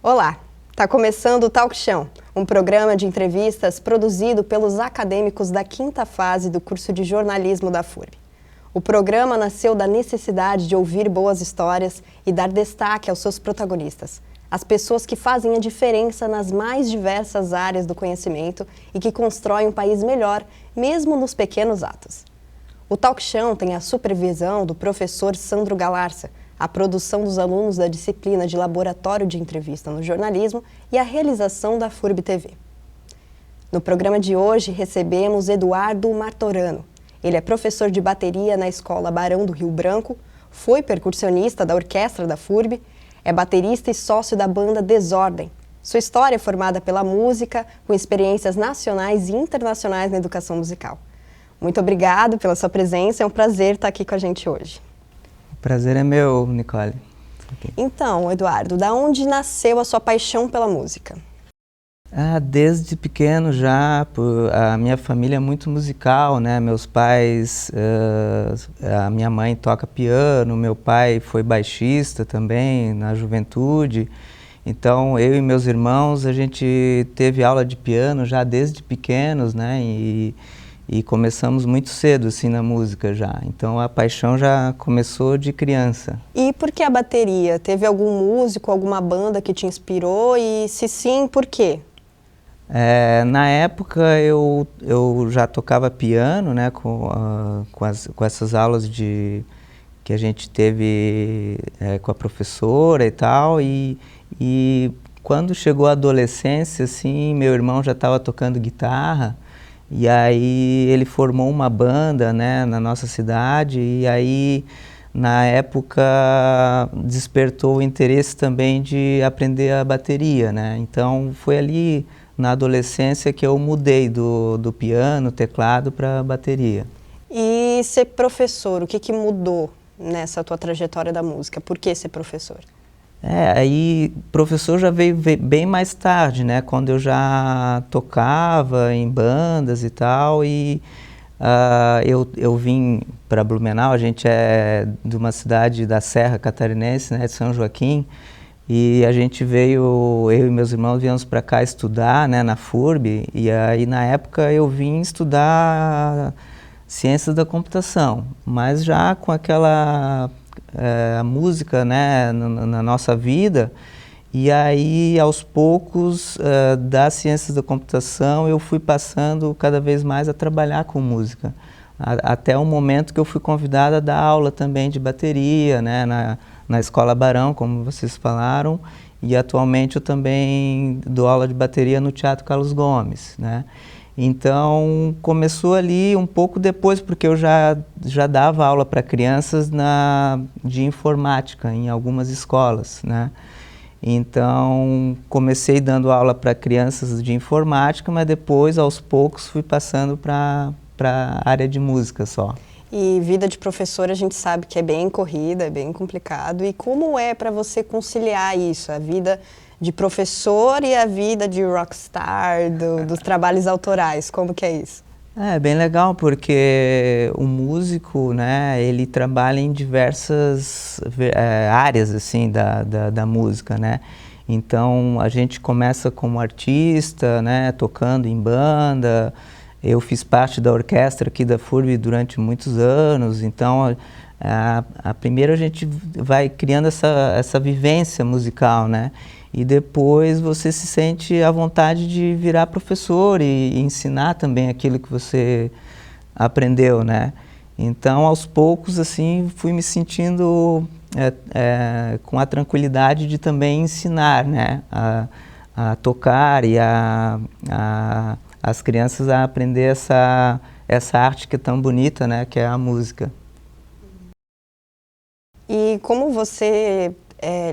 Olá, está começando o Talk Chão, um programa de entrevistas produzido pelos acadêmicos da quinta fase do curso de jornalismo da FURB. O programa nasceu da necessidade de ouvir boas histórias e dar destaque aos seus protagonistas, as pessoas que fazem a diferença nas mais diversas áreas do conhecimento e que constroem um país melhor, mesmo nos pequenos atos. O Talk Chão tem a supervisão do professor Sandro Galarza, a produção dos alunos da disciplina de Laboratório de Entrevista no Jornalismo e a realização da FURB TV. No programa de hoje recebemos Eduardo Martorano. Ele é professor de bateria na Escola Barão do Rio Branco, foi percussionista da orquestra da FURB, é baterista e sócio da banda Desordem. Sua história é formada pela música, com experiências nacionais e internacionais na educação musical. Muito obrigado pela sua presença, é um prazer estar aqui com a gente hoje. O prazer é meu, Nicole. Então, Eduardo, da onde nasceu a sua paixão pela música? Desde pequeno já, a minha família é muito musical, né? Meus pais, a minha mãe toca piano, meu pai foi baixista também na juventude. Então, eu e meus irmãos, a gente teve aula de piano já desde pequenos, né? E começamos muito cedo, assim, na música já. Então, a paixão já começou de criança. E por que a bateria? Teve algum músico, alguma banda que te inspirou? E se sim, por quê? Na época, eu já tocava piano, né? Com essas aulas que a gente teve com a professora e tal. E quando chegou a adolescência, assim, meu irmão já estava tocando guitarra. E aí ele formou uma banda, né, na nossa cidade, e aí na época despertou o interesse também de aprender a bateria, né? Então foi ali na adolescência que eu mudei do piano, teclado para bateria. E ser professor, o que mudou nessa tua trajetória da música? Por que ser professor? Aí professor já veio bem mais tarde, né, quando eu já tocava em bandas e tal, e eu vim para Blumenau, a gente é de uma cidade da Serra Catarinense, né, de São Joaquim, e a gente veio, eu e meus irmãos viemos para cá estudar, né, na FURB, e aí na época eu vim estudar ciências da computação, mas já com aquela a música, né, na nossa vida, e aí aos poucos das ciências da computação eu fui passando cada vez mais a trabalhar com música, até o momento que eu fui convidada a dar aula também de bateria, né, na Escola Barão, como vocês falaram, e atualmente eu também dou aula de bateria no Teatro Carlos Gomes, né. Então, começou ali um pouco depois, porque eu já dava aula para crianças de informática em algumas escolas, né? Então, comecei dando aula para crianças de informática, mas depois, aos poucos, fui passando para a área de música só. E vida de professor a gente sabe que é bem corrida, é bem complicado. E como é para você conciliar isso, a vida de professor e a vida de rockstar, dos trabalhos autorais? Como que é isso? É bem legal, porque o músico, né, ele trabalha em diversas áreas, assim, da música, né? Então, a gente começa como artista, né, tocando em banda. Eu fiz parte da orquestra aqui da FURB durante muitos anos, então a primeiro a gente vai criando essa vivência musical, né? E depois você se sente à vontade de virar professor e ensinar também aquilo que você aprendeu, né? Então, aos poucos, assim, fui me sentindo com a tranquilidade de também ensinar, né? A tocar e as crianças a aprender essa arte que é tão bonita, né? Que é a música. E como você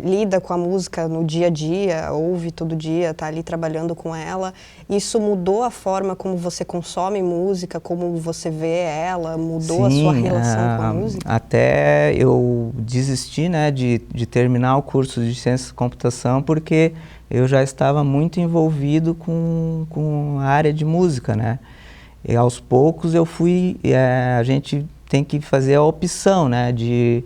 lida com a música no dia a dia, ouve todo dia, está ali trabalhando com ela, isso mudou a forma como você consome música, como você vê ela, mudou Sim, a sua relação com a música? Até eu desisti, né, de terminar o curso de Ciências da Computação, porque eu já estava muito envolvido com a área de música, né? E aos poucos eu fui, a gente tem que fazer a opção, né, de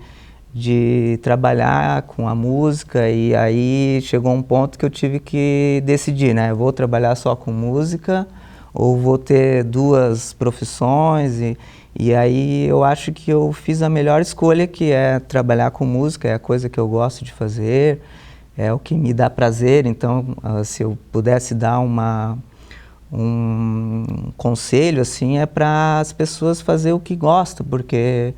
de trabalhar com a música, e aí chegou um ponto que eu tive que decidir, né? Eu vou trabalhar só com música ou vou ter duas profissões, e aí eu acho que eu fiz a melhor escolha, que é trabalhar com música, é a coisa que eu gosto de fazer, é o que me dá prazer. Então, se eu pudesse dar um conselho, assim, é para as pessoas fazer o que gostam, porque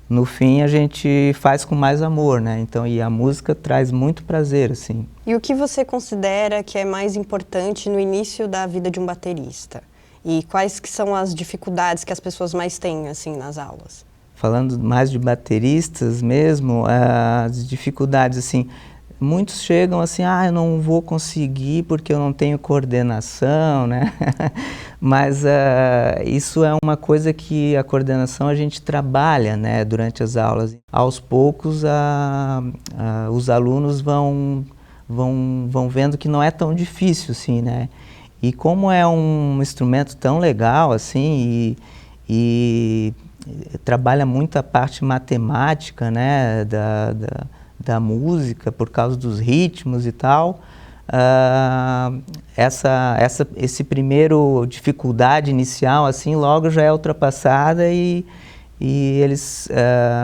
no fim a gente faz com mais amor, né? Então, e a música traz muito prazer, assim. E o que você considera que é mais importante no início da vida de um baterista? E quais que são as dificuldades que as pessoas mais têm, assim, nas aulas? Falando mais de bateristas mesmo, as dificuldades, assim, muitos chegam assim, eu não vou conseguir porque eu não tenho coordenação, né? Mas isso é uma coisa que a coordenação a gente trabalha, né, durante as aulas. Aos poucos os alunos vão vendo que não é tão difícil assim, né? E como é um instrumento tão legal assim, e trabalha muito a parte matemática, né, da música, por causa dos ritmos e tal, esse primeiro dificuldade inicial, assim, logo já é ultrapassada, e eles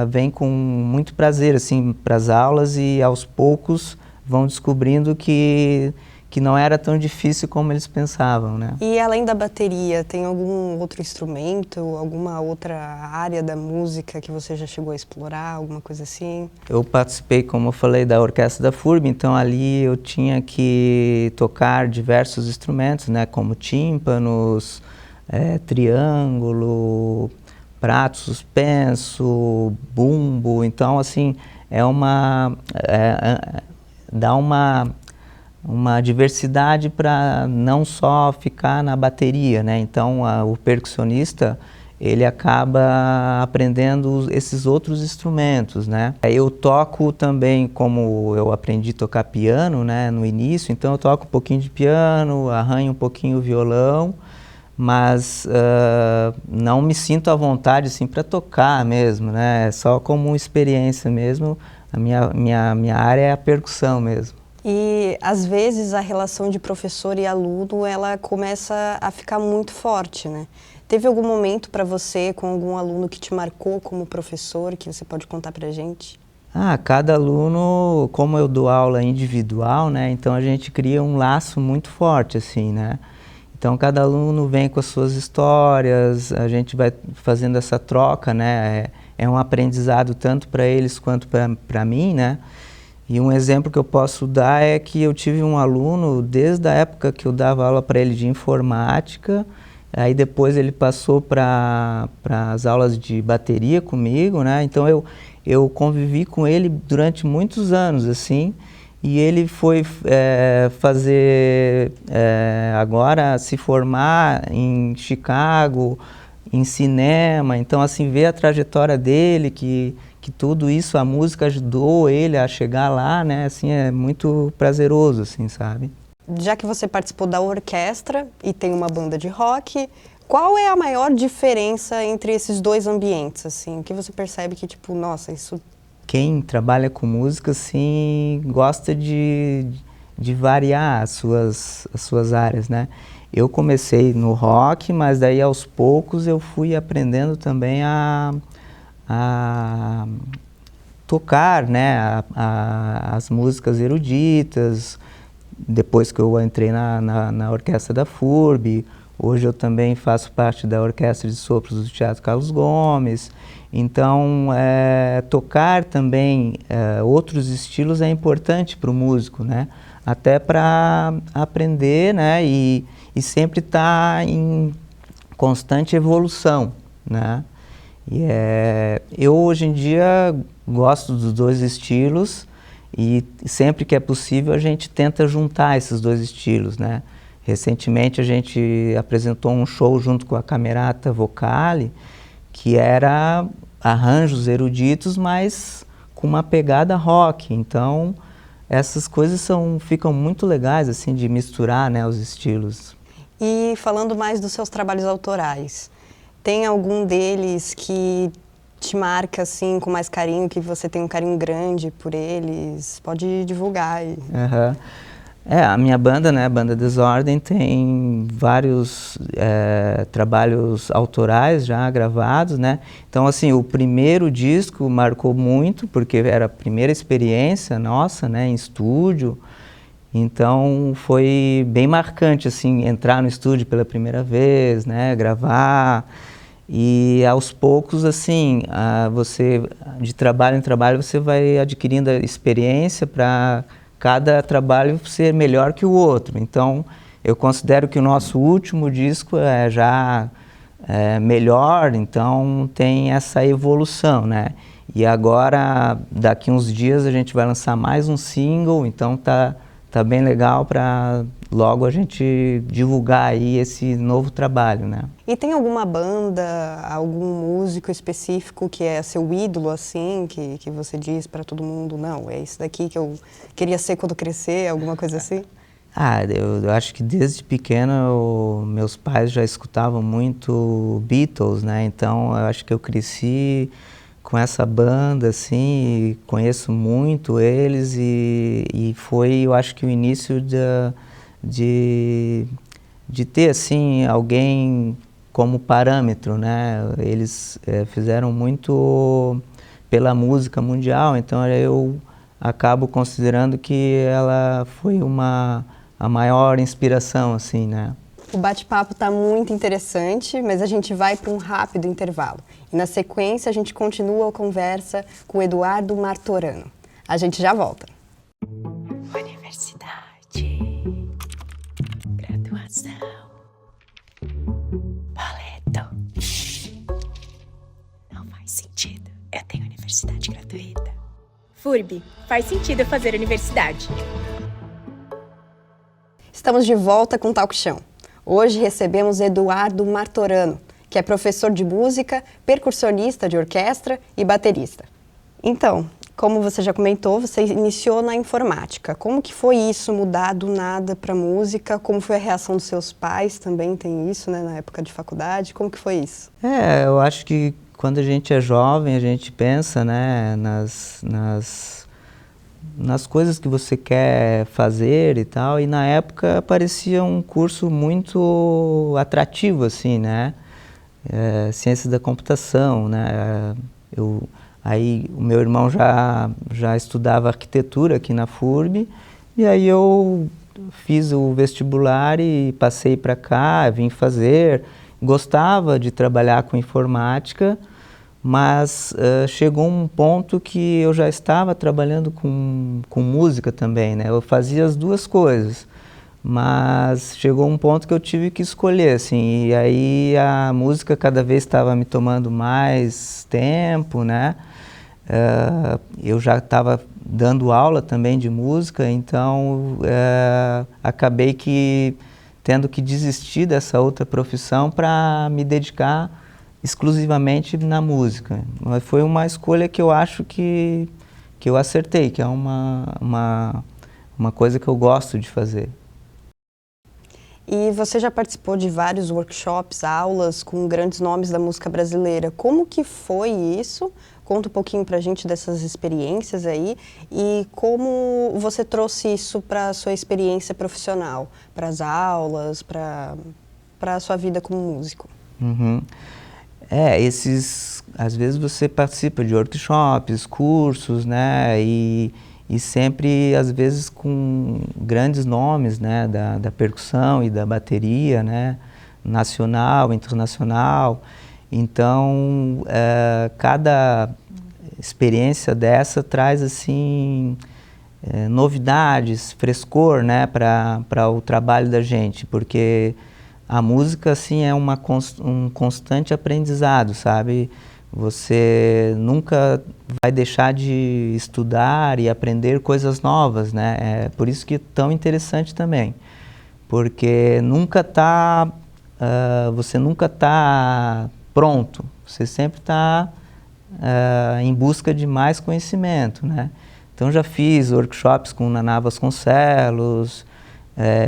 vêm com muito prazer, assim, para as aulas, e aos poucos vão descobrindo que não era tão difícil como eles pensavam, né? E além da bateria, tem algum outro instrumento, alguma outra área da música que você já chegou a explorar, alguma coisa assim? Eu participei, como eu falei, da orquestra da FURB, então ali eu tinha que tocar diversos instrumentos, né, como tímpanos, triângulo, prato suspenso, bumbo. Então, assim, dá uma diversidade para não só ficar na bateria, né? Então, o percussionista, ele acaba aprendendo esses outros instrumentos, né? Eu toco também, como eu aprendi a tocar piano, né, no início, então eu toco um pouquinho de piano, arranho um pouquinho o violão, mas não me sinto à vontade, assim, para tocar mesmo, né? Só como experiência mesmo. A minha área é a percussão mesmo. E, às vezes, a relação de professor e aluno, ela começa a ficar muito forte, né? Teve algum momento para você, com algum aluno que te marcou como professor, que você pode contar pra gente? Cada aluno, como eu dou aula individual, né? Então a gente cria um laço muito forte, assim, né? Então cada aluno vem com as suas histórias, a gente vai fazendo essa troca, né? É um aprendizado tanto para eles quanto para mim, né? E um exemplo que eu posso dar é que eu tive um aluno, desde a época que eu dava aula para ele de informática, aí depois ele passou para as aulas de bateria comigo, né? Então eu convivi com ele durante muitos anos, assim, e ele foi agora se formar em Chicago, em cinema. Então, assim, ver a trajetória dele, que tudo isso, a música ajudou ele a chegar lá, né? Assim, é muito prazeroso, assim, sabe? Já que você participou da orquestra e tem uma banda de rock, qual é a maior diferença entre esses dois ambientes, assim? O que você percebe que, tipo, nossa, isso... Quem trabalha com música, assim, gosta de variar as suas áreas, né? Eu comecei no rock, mas daí aos poucos eu fui aprendendo também a tocar, né, as músicas eruditas, depois que eu entrei na orquestra da FURB. Hoje eu também faço parte da orquestra de sopros do Teatro Carlos Gomes. Então, tocar também outros estilos é importante para o músico, né, até para aprender, né, e sempre estar em constante evolução, né. E eu hoje em dia gosto dos dois estilos, e sempre que é possível a gente tenta juntar esses dois estilos, né? Recentemente a gente apresentou um show junto com a Camerata Vocale, que era arranjos eruditos, mas com uma pegada rock. Então essas coisas ficam muito legais, assim, de misturar, né, os estilos. E falando mais dos seus trabalhos autorais, tem algum deles que te marca, assim, com mais carinho, que você tem um carinho grande por eles? Pode divulgar aí. Aham. A minha banda, né, a Banda Desordem, tem vários trabalhos autorais já gravados, né? Então, assim, o primeiro disco marcou muito, porque era a primeira experiência nossa, né, em estúdio. Então, foi bem marcante, assim, entrar no estúdio pela primeira vez, né, gravar. E aos poucos, assim, você, de trabalho em trabalho, você vai adquirindo a experiência para cada trabalho ser melhor que o outro. Então, eu considero que o nosso último disco é já melhor, então tem essa evolução, né? E agora, daqui uns dias, a gente vai lançar mais um single, então tá bem legal para logo a gente divulgar aí esse novo trabalho, né? E tem alguma banda, algum músico específico que é seu ídolo, assim, que você diz para todo mundo, não, é esse daqui que eu queria ser quando crescer, alguma coisa assim? Eu acho que desde pequeno meus pais já escutavam muito Beatles, né? Então eu acho que eu cresci com essa banda, assim, e conheço muito eles e foi, eu acho que o início de ter, assim, alguém como parâmetro, né? Eles fizeram muito pela música mundial, então eu acabo considerando que ela foi a maior inspiração, assim, né? O bate-papo está muito interessante, mas a gente vai para um rápido intervalo. E na sequência a gente continua a conversa com o Eduardo Martorano. A gente já volta. Universidade, graduação, boleto. Não faz sentido. Eu tenho universidade gratuita. FURB, faz sentido fazer universidade. Estamos de volta com o Talk Chão. Hoje recebemos Eduardo Martorano, que é professor de música, percussionista de orquestra e baterista. Então, como você já comentou, você iniciou na informática. Como que foi isso, mudar do nada para música? Como foi a reação dos seus pais? Também tem isso, né, na época de faculdade. Como que foi isso? Eu acho que quando a gente é jovem, a gente pensa, né, nas coisas que você quer fazer e tal, e na época parecia um curso muito atrativo, assim, né? Ciências da computação, né? Aí o meu irmão já estudava arquitetura aqui na FURB, e aí eu fiz o vestibular e passei para cá, vim fazer, gostava de trabalhar com informática, mas chegou um ponto que eu já estava trabalhando com música também, né? Eu fazia as duas coisas, mas chegou um ponto que eu tive que escolher, assim, e aí a música cada vez estava me tomando mais tempo, né? Eu já estava dando aula também de música, então acabei tendo que desistir dessa outra profissão para me dedicar exclusivamente na música. Mas foi uma escolha que eu acho que eu acertei, que é uma coisa que eu gosto de fazer. E você já participou de vários workshops, aulas com grandes nomes da música brasileira. Como que foi isso? Conta um pouquinho pra gente dessas experiências aí e como você trouxe isso para a sua experiência profissional, para as aulas, para a sua vida como músico. Uhum. Às vezes você participa de workshops, cursos, né, e sempre, às vezes, com grandes nomes, né, da percussão e da bateria, né, nacional, internacional. Então, cada experiência dessa traz, assim, novidades, frescor, né, para o trabalho da gente, porque a música, assim, é um constante aprendizado, sabe? Você nunca vai deixar de estudar e aprender coisas novas, né? É por isso que é tão interessante também, porque você nunca está pronto, você sempre está em busca de mais conhecimento, né? Então já fiz workshops com Naná Vasconcelos,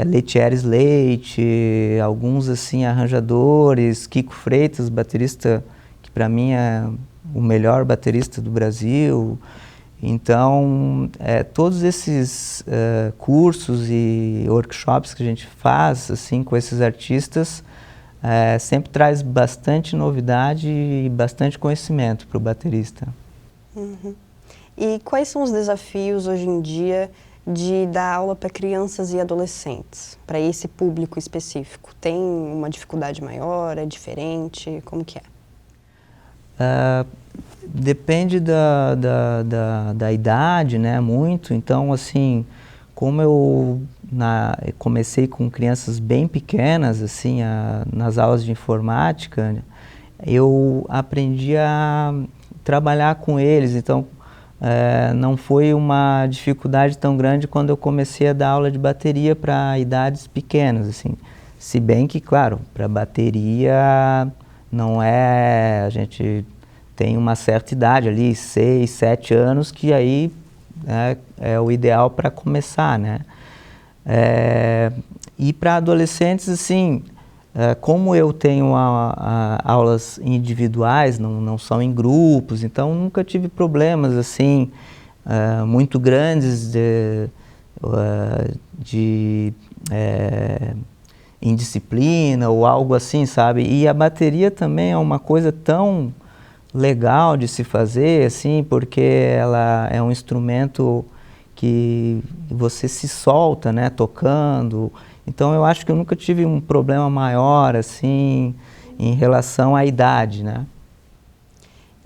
Letieres Leite, alguns assim arranjadores, Kiko Freitas, baterista que para mim é o melhor baterista do Brasil. Então, todos esses cursos e workshops que a gente faz assim, com esses artistas sempre traz bastante novidade e bastante conhecimento para o baterista. Uhum. E quais são os desafios hoje em dia de dar aula para crianças e adolescentes, para esse público específico? Tem uma dificuldade maior, é diferente, como que é? Depende da idade, né, muito. Então, assim, como eu comecei com crianças bem pequenas, assim, nas aulas de informática, eu aprendi a trabalhar com eles. Então, não foi uma dificuldade tão grande quando eu comecei a dar aula de bateria para idades pequenas, assim. Se bem que, claro, para bateria não é... A gente tem uma certa idade ali, 6, 7 anos, que aí é o ideal para começar, né? E para adolescentes, assim, como eu tenho aulas individuais, não são em grupos, então nunca tive problemas assim muito grandes de indisciplina ou algo assim, sabe? E a bateria também é uma coisa tão legal de se fazer, assim, porque ela é um instrumento que você se solta, né, tocando. Então eu acho que eu nunca tive um problema maior, assim, em relação à idade, né?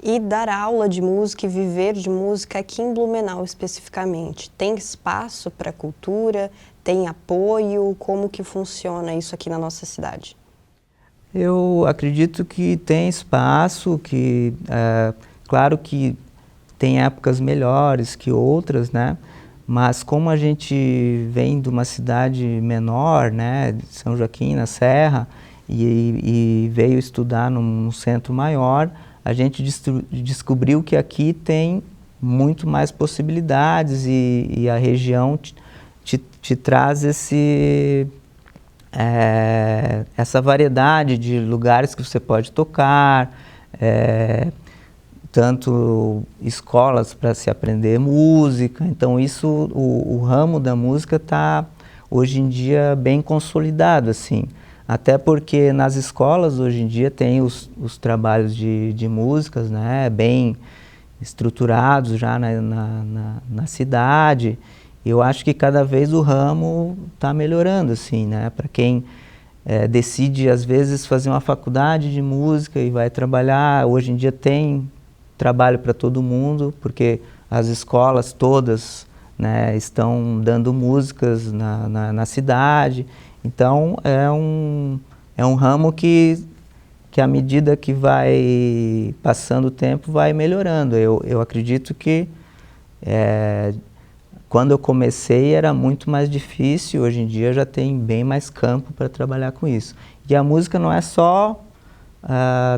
E dar aula de música e viver de música aqui em Blumenau especificamente, tem espaço para cultura? Tem apoio? Como que funciona isso aqui na nossa cidade? Eu acredito que tem espaço, que claro que tem épocas melhores que outras, né? Mas como a gente vem de uma cidade menor, né, de São Joaquim, na Serra, e veio estudar num centro maior, a gente descobriu que aqui tem muito mais possibilidades e a região te traz essa variedade de lugares que você pode tocar, tanto escolas para se aprender música. Então isso, o ramo da música está hoje em dia bem consolidado, assim. Até porque nas escolas hoje em dia tem os trabalhos de músicas, né, bem estruturados já na cidade. Eu acho que cada vez o ramo está melhorando, assim, né? Para quem decide, às vezes, fazer uma faculdade de música e vai trabalhar, hoje em dia tem trabalho para todo mundo, porque as escolas todas, né, estão dando músicas na cidade. Então, é um ramo que à medida que vai passando o tempo, vai melhorando. Eu acredito que quando eu comecei era muito mais difícil, hoje em dia já tem bem mais campo para trabalhar com isso. E a música não é só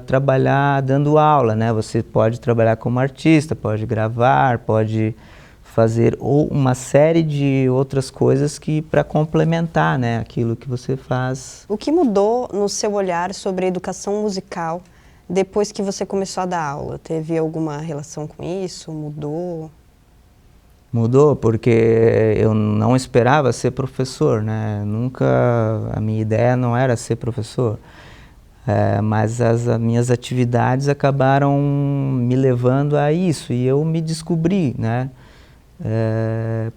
trabalhar dando aula, né? Você pode trabalhar como artista, pode gravar, pode fazer uma série de outras coisas que para complementar, né, aquilo que você faz. O que mudou no seu olhar sobre a educação musical depois que você começou a dar aula? Teve alguma relação com isso? Mudou? Mudou, porque eu não esperava ser professor, né? Nunca, a minha ideia não era ser professor. Mas as minhas atividades acabaram me levando a isso, e eu me descobri, né,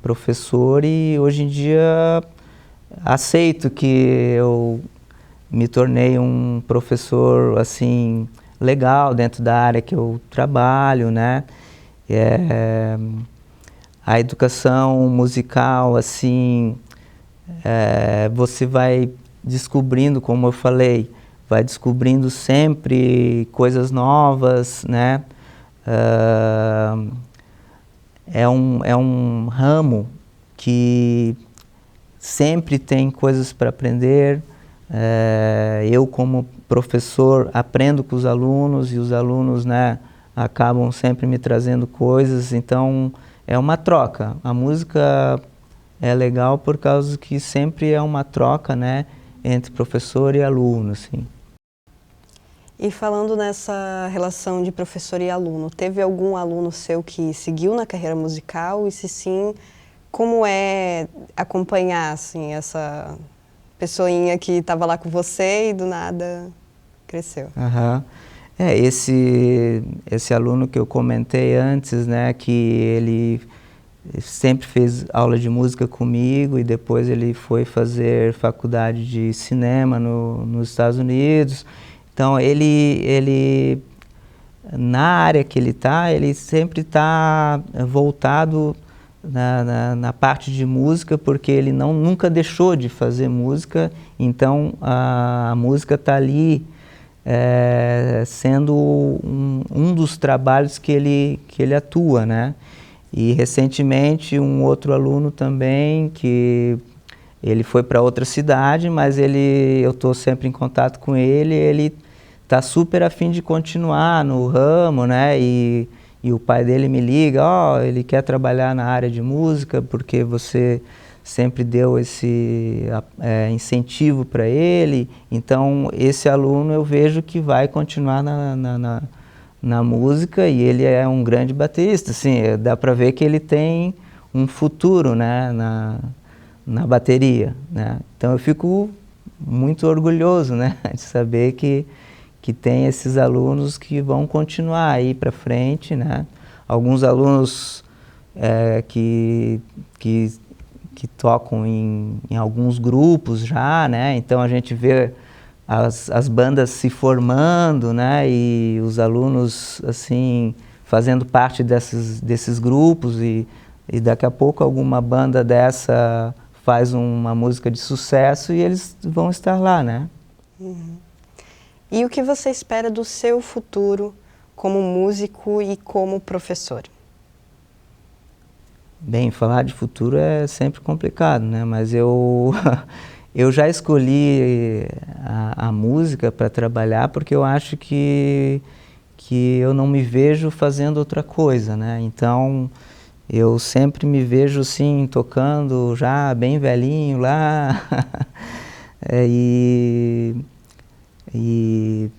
professor, e hoje em dia aceito que eu me tornei um professor, assim, legal dentro da área que eu trabalho, né. A educação musical, assim, você vai descobrindo, como eu falei, vai descobrindo sempre coisas novas, né? É um ramo que sempre tem coisas para aprender. Eu, como professor, aprendo com os alunos, e os alunos, né, acabam sempre me trazendo coisas. Então, é uma troca. A música é legal por causa que sempre é uma troca, né, entre professor e aluno, assim. E falando nessa relação de professor e aluno, teve algum aluno seu que seguiu na carreira musical? E se sim, como é acompanhar assim, essa pessoinha que estava lá com você e do nada cresceu? Aham. Esse aluno que eu comentei antes, né, que ele sempre fez aula de música comigo e depois ele foi fazer faculdade de cinema nos Estados Unidos. Então ele na área que ele sempre está voltado na parte de música, porque ele nunca deixou de fazer música, então a música está ali sendo um dos trabalhos que ele atua, né? E recentemente um outro aluno também, que ele foi para outra cidade, mas eu estou sempre em contato com ele está super a fim de continuar no ramo, né? E o pai dele me liga, ele quer trabalhar na área de música porque você sempre deu esse incentivo para ele. Então, esse aluno eu vejo que vai continuar na música e ele é um grande baterista. Assim, dá para ver que ele tem um futuro, né, na bateria, né? Então, eu fico muito orgulhoso, né, de saber que tem esses alunos que vão continuar aí para frente, né? Alguns alunos que tocam em alguns grupos já, né? Então a gente vê as bandas se formando, né? E os alunos assim fazendo parte desses grupos e daqui a pouco alguma banda dessa faz uma música de sucesso e eles vão estar lá, né? Uhum. E o que você espera do seu futuro como músico e como professor? Bem, falar de futuro é sempre complicado, né? Mas eu já escolhi a música para trabalhar porque eu acho que eu não me vejo fazendo outra coisa, né? Então, eu sempre me vejo, assim, tocando já bem velhinho lá. E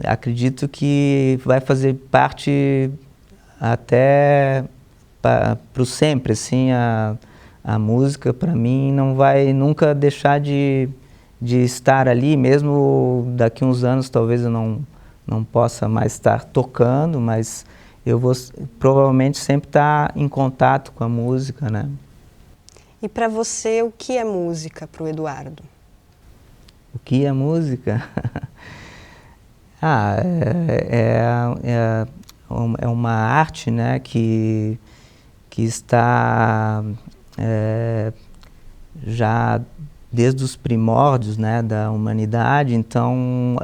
acredito que vai fazer parte até para o sempre, assim, a música para mim não vai nunca deixar de estar ali, mesmo daqui uns anos talvez eu não possa mais estar tocando, mas eu vou provavelmente sempre estar em contato com a música, né? E para você, o que é música para o Eduardo? O que é música? É uma arte, né, que está já desde os primórdios, né, da humanidade. Então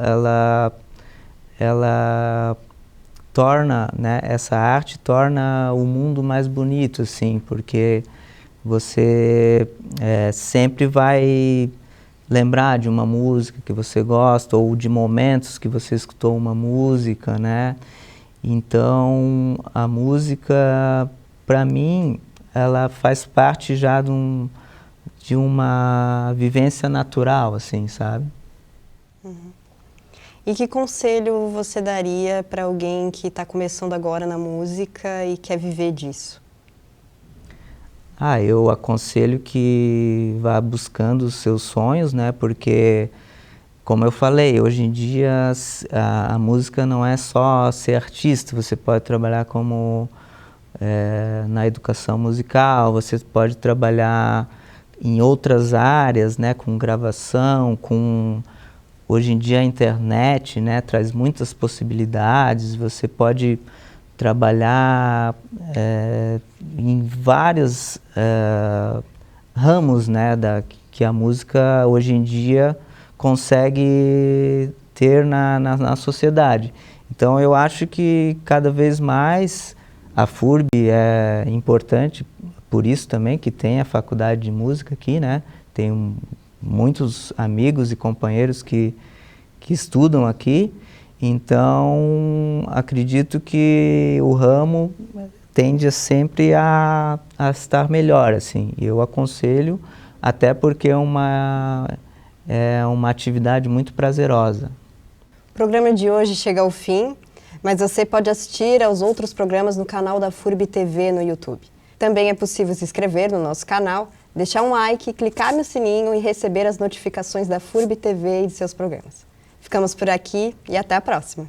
ela torna, né, essa arte torna o mundo mais bonito, assim, porque você sempre vai lembrar de uma música que você gosta ou de momentos que você escutou uma música, né? Então, a música, para mim, ela faz parte já de uma vivência natural, assim, sabe? Uhum. E que conselho você daria para alguém que está começando agora na música e quer viver disso? Eu aconselho que vá buscando os seus sonhos, né? Porque, como eu falei, hoje em dia a música não é só ser artista, você pode trabalhar como na educação musical, você pode trabalhar em outras áreas, né? Com gravação, hoje em dia a internet, né? Traz muitas possibilidades, você pode trabalhar em vários ramos, né, que a música hoje em dia consegue ter na sociedade. Então eu acho que cada vez mais a FURB é importante, por isso também que tem a faculdade de música aqui, né? Tenho muitos amigos e companheiros que estudam aqui. Então, acredito que o ramo tende sempre a estar melhor, assim. Eu aconselho, até porque é uma atividade muito prazerosa. O programa de hoje chega ao fim, mas você pode assistir aos outros programas no canal da FURB TV no YouTube. Também é possível se inscrever no nosso canal, deixar um like, clicar no sininho e receber as notificações da FURB TV e de seus programas. Ficamos por aqui e até a próxima!